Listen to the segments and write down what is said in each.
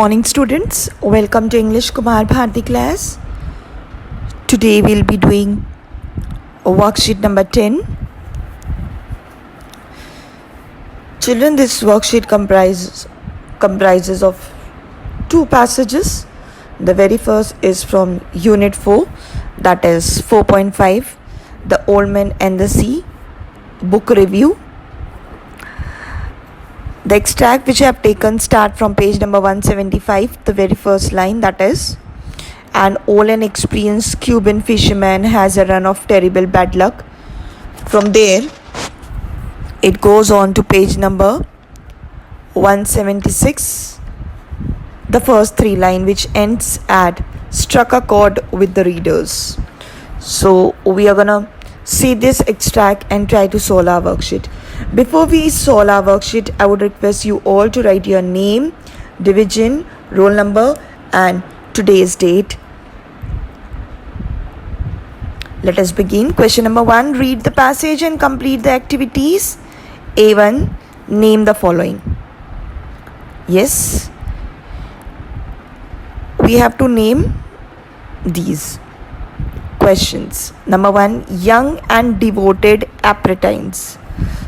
morning, students. Welcome to English Kumar Bharti class. Today we'll be doing worksheet number 10. Children, this worksheet comprises of two passages. The very first is from Unit 4, that is 4.5, The Old Man and the Sea, book review. The extract which I have taken start from page number 175, the very first line, that is, an old and experienced Cuban fisherman has a run of terrible bad luck. From there, it goes on to page number 176, the first three line which ends at struck a chord with the readers. So we are gonna see this extract and try to solve our worksheet. Before we solve our worksheet, I would request you all to write your name, division, roll number and today's date. Let us begin. Question number 1. Read the passage and complete the activities. A1. Name the following. Yes. We have to name these questions. Number 1. Young and devoted Apratines.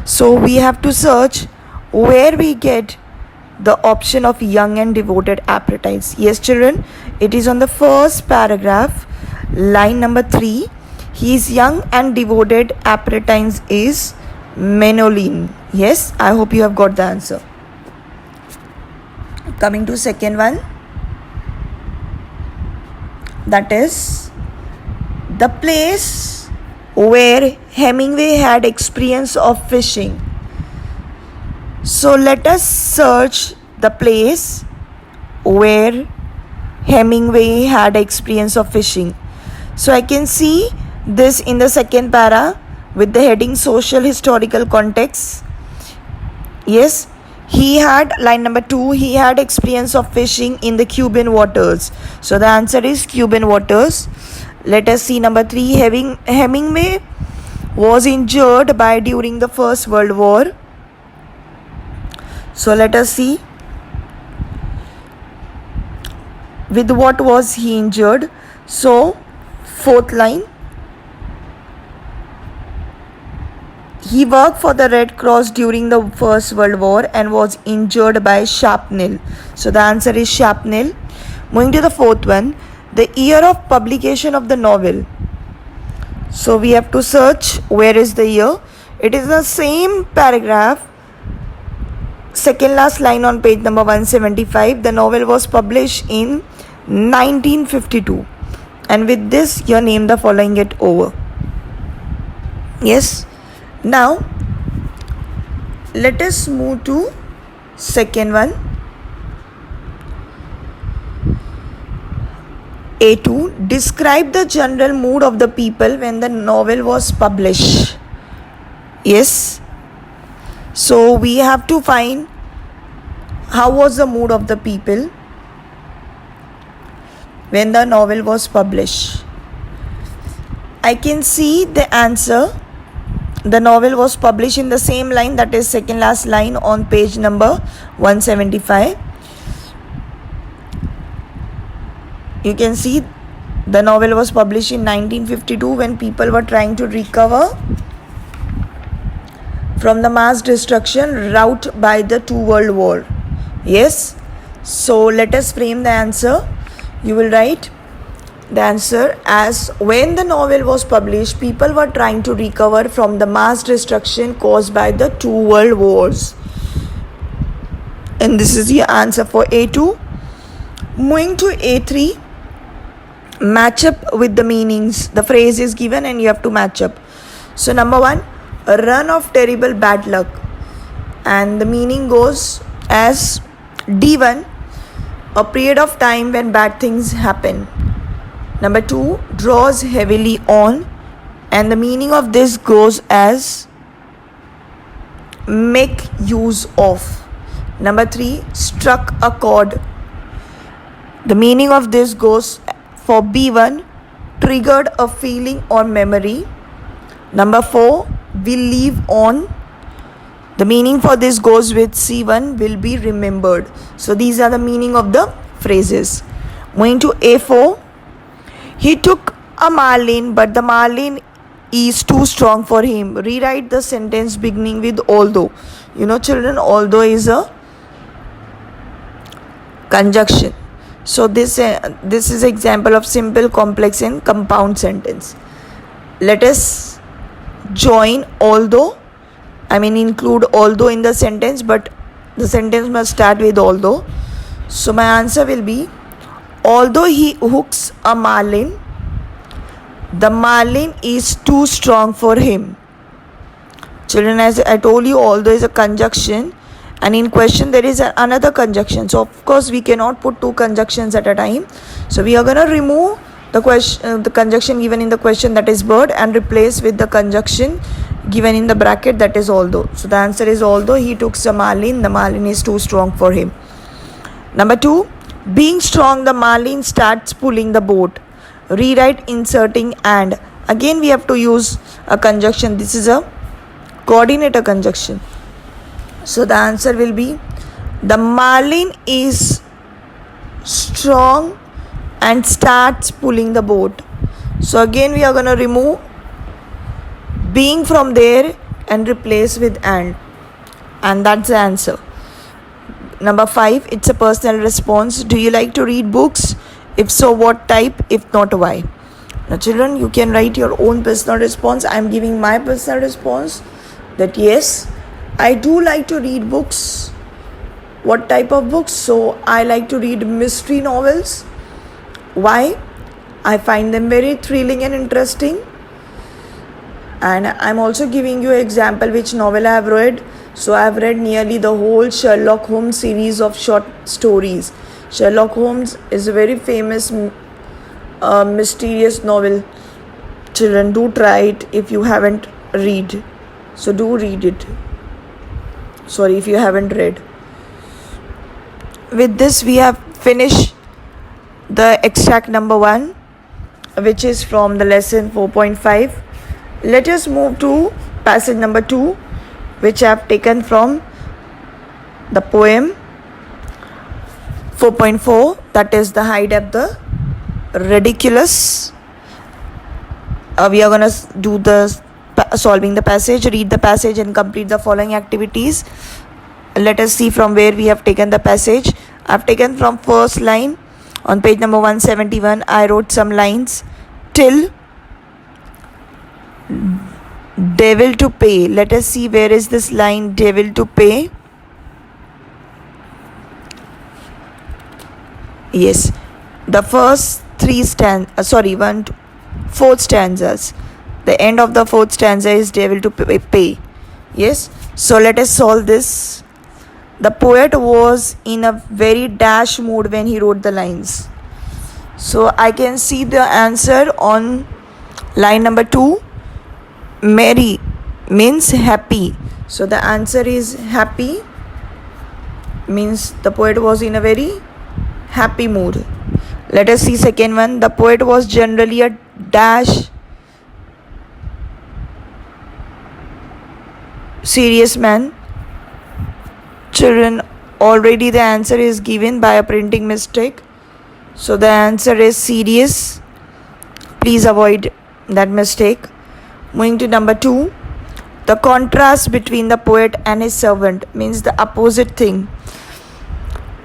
So we have to search where we get the option of young and devoted Apratines. Yes, children, it is on the first paragraph, line number 3. He is young and devoted Apratines is Menolene. Yes, I hope you have got the answer. Coming to second one, that is the place where Hemingway had experience of fishing. So let us search the place where Hemingway had experience of fishing. So I can see this in the second para with the heading social historical context. Yes, he had, line number 2, he had experience of fishing in the Cuban waters. So the answer is Cuban waters. Let us see number 3. Hemingway was injured during the First World War. So let us see with what was he injured. So fourth line, he worked for the Red Cross during the First World War and was injured by shrapnel. So the answer is shrapnel. Moving to the fourth one, the year of publication of the novel. So we have to search where is the year. It is the same paragraph, second last line on page number 175. The novel was published in 1952. And with this, your name the following get over. Yes. Now, let us move to second one. A2. Describe the general mood of the people when the novel was published. Yes. So we have to find how was the mood of the people when the novel was published. I can see the answer. The novel was published in the same line, that is second last line on page number 175. You can see the novel was published in 1952 when people were trying to recover from the mass destruction wrought by the Two World War. Yes. So let us frame the answer. You will write the answer as when the novel was published, people were trying to recover from the mass destruction caused by the two world wars. And this is your answer for A2. Moving to A3, match up with the meanings. The phrase is given and you have to match up. So number 1, a run of terrible bad luck. And the meaning goes as D1, a period of time when bad things happen. Number 2, draws heavily on, and the meaning of this goes as make use of. Number 3, struck a chord. The meaning of this goes for B1, triggered a feeling or memory. Number 4, will leave on. The meaning for this goes with C1, will be remembered. So these are the meaning of the phrases. Moving to A4. He took a marlin, but the marlin is too strong for him. Rewrite the sentence beginning with although. You know, children, although is a conjunction. So this is example of simple, complex and compound sentence. Let us join although, include although in the sentence, but the sentence must start with although. So my answer will be, although he hooks a marlin, the marlin is too strong for him. Children, as I told you, although is a conjunction, and in question there is another conjunction. So of course we cannot put two conjunctions at a time. So we are going to remove the conjunction given in the question, that is bird, and replace with the conjunction given in the bracket, that is although. So the answer is, although he took the marlin is too strong for him. Number 2, being strong, the marlin starts pulling the boat. Rewrite inserting and. Again we have to use a conjunction. This is a coordinator conjunction. So the answer will be, the marlin is strong and starts pulling the boat. So again we are going to remove being from there and replace with and that's the answer. Number 5, it's a personal response. Do you like to read books? If so, what type? If not, why? Now children, you can write your own personal response. I am giving my personal response, that yes, I do like to read books. What type of books? So I like to read mystery novels. Why? I find them very thrilling and interesting. And I'm also giving you an example which novel I have read. So I have read nearly the whole Sherlock Holmes series of short stories. Sherlock Holmes is a very famous mysterious novel. Children, do try it if you haven't read. So do read it. Sorry, if you haven't read. With this we have finished the extract number 1, which is from the lesson 4.5. Let us move to passage number 2, which I have taken from the poem 4.4, that is the height of the ridiculous. We are going to do the solving the passage. Read the passage and complete the following activities. Let us see from where we have taken the passage. I have taken from first line on page number 171. I wrote some lines till devil to pay. Let us see where is this line, devil to pay. Yes, the first fourth stanzas. The end of the fourth stanza is devil to pay. Yes, so let us solve this. The poet was in a very dash mood when he wrote the lines. So I can see the answer on line number 2. Merry means happy. So the answer is happy, means the poet was in a very happy mood. Let us see second one. The poet was generally a dash serious man. Children, already the answer is given by a printing mistake. So the answer is serious. Please avoid that mistake. Moving to number 2. The contrast between the poet and his servant, means the opposite thing.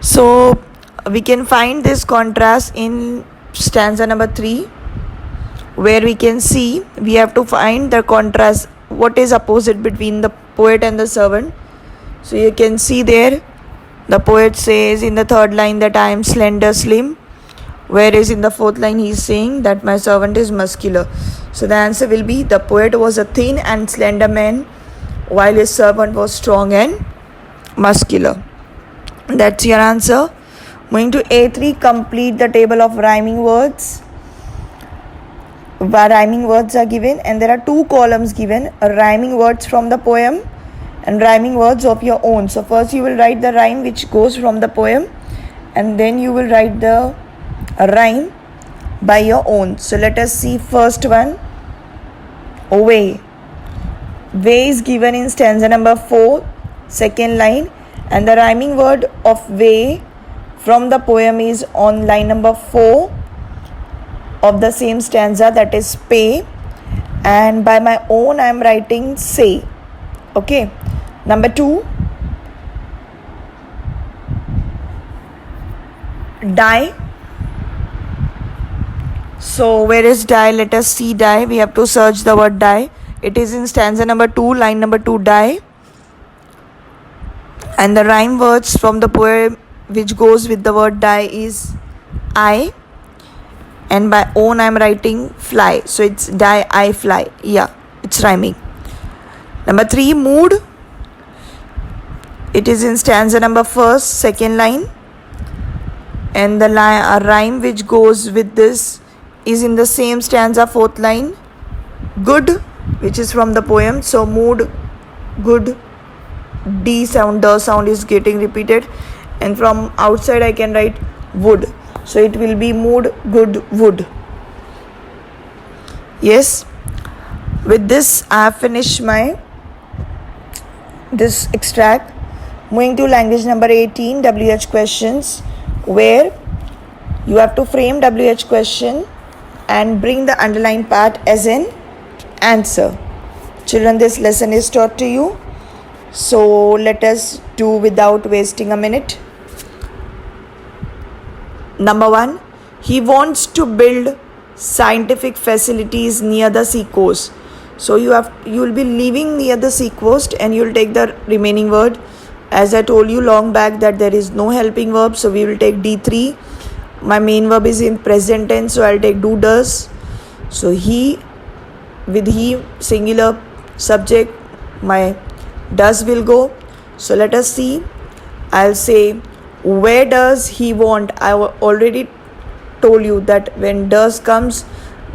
So we can find this contrast in stanza number 3, where we can see we have to find the contrast, what is opposite between the poet and the servant. So you can see there the poet says in the third line that I am slender, slim, whereas in the fourth line he is saying that my servant is muscular. So the answer will be, the poet was a thin and slender man, while his servant was strong and muscular. That's your answer. Moving to A3, complete the table of rhyming words. Rhyming words are given, and there are 2 columns given, rhyming words from the poem and rhyming words of your own. So first you will write the rhyme which goes from the poem, and then you will write the rhyme by your own. So let us see first one. Way. Way is given in stanza number 4, second line, and the rhyming word of way from the poem is on line number 4 of the same stanza, that is pay, and by my own I am writing say. Okay. Number 2, die. So where is die? Let us see die. We have to search the word die. It is in stanza number 2, line number 2, die. And the rhyme words from the poem which goes with the word die is I, and by own I am writing fly. So it's die, I fly. Yeah, it's rhyming. Number 3, mood. It is in stanza number 1, second line, and the rhyme which goes with this is in the same stanza, 4th line, good, which is from the poem. So mood, good, D sound, the sound is getting repeated, and from outside I can write wood. So it will be mood, good, wood. Yes. With this I have finished my this extract. Moving to language number 18, WH questions, where you have to frame WH question and bring the underlined part as an answer. Children, this lesson is taught to you. So let us do without wasting a minute. Number 1, he wants to build scientific facilities near the sea coast. So you will be living near the sea coast, and you will take the remaining word. As I told you long back that there is no helping verb, so we will take D3. My main verb is in present tense, so I'll take do, does. So he, with he singular subject, my does will go. So let us see. I'll say, where does he want? I already told you that when does comes,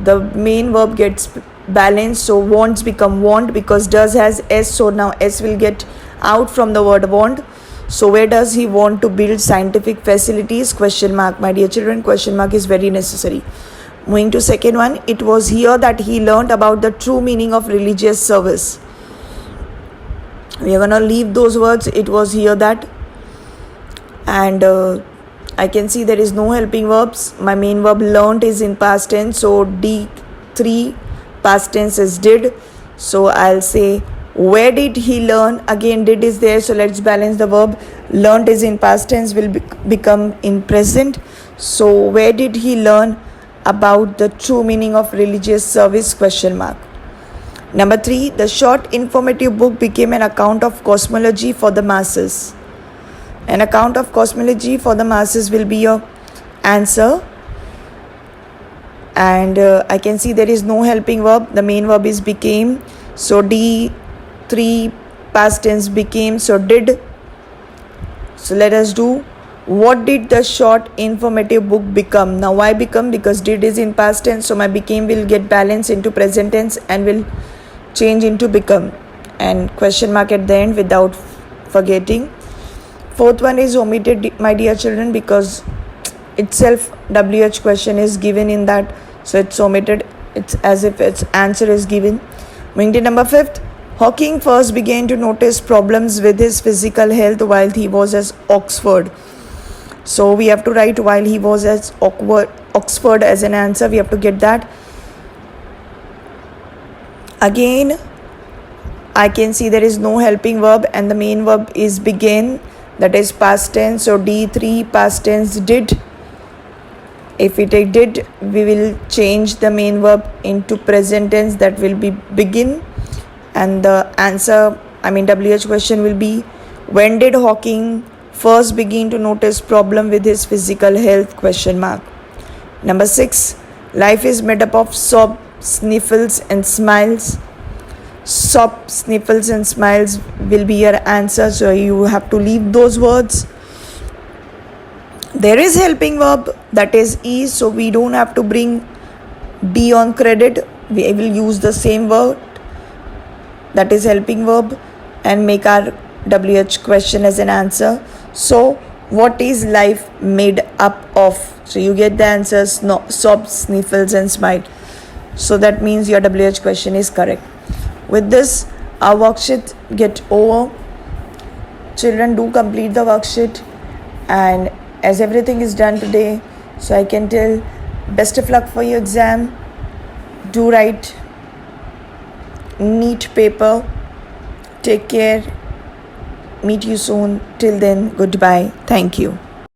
the main verb gets balanced. So wants become want, because does has S, so now S will get out from the word want. So where does he want to build scientific facilities? Question mark. My dear children, question mark is very necessary. Moving to second one, it was here that he learned about the true meaning of religious service. We are gonna leave those words. It was here that, and I can see there is no helping verbs. My main verb learned is in past tense, so D3 past tense is did. So I'll say, where did he learn? Again did is there, so let's balance the verb. Learned is in past tense, will become in present. So where did he learn about the true meaning of religious service? Question mark. Number 3, the short informative book became an account of cosmology for the masses. An account of cosmology for the masses will be your answer. And I can see there is no helping verb. The main verb is became. So D3 past tense became, so did. So let us do, what did the short informative book become? Now why become? Because did is in past tense, so my became will get balanced into present tense and will change into become, and question mark at the end without forgetting. Fourth one is omitted, my dear children, because itself WH question is given in that, so it's omitted. It's as if its answer is given. Moving to number 5th, Hawking first began to notice problems with his physical health while he was at Oxford. So we have to write while he was at Oxford as an answer. We have to get that. Again, I can see there is no helping verb, and the main verb is began, that is past tense. So D3 past tense did. If we take did, we will change the main verb into present tense, that will be begin, and the answer, WH question will be, when did Hawking first begin to notice problem with his physical health? Question mark. Number 6, life is made up of sob, sniffles and smiles. Sob, sniffles and smiles will be your answer, so you have to leave those words. There is helping verb, that is is, so we don't have to bring D on credit. We will use the same word, that is helping verb, and make our WH question as an answer. So what is life made up of? So you get the answers, no, sob, sniffles and smile. So that means your WH question is correct. With this, our worksheet get over. Children, do complete the worksheet, and as everything is done today, so I can tell best of luck for your exam. Do write neat paper. Take care. Meet you soon. Till then, goodbye. Thank you.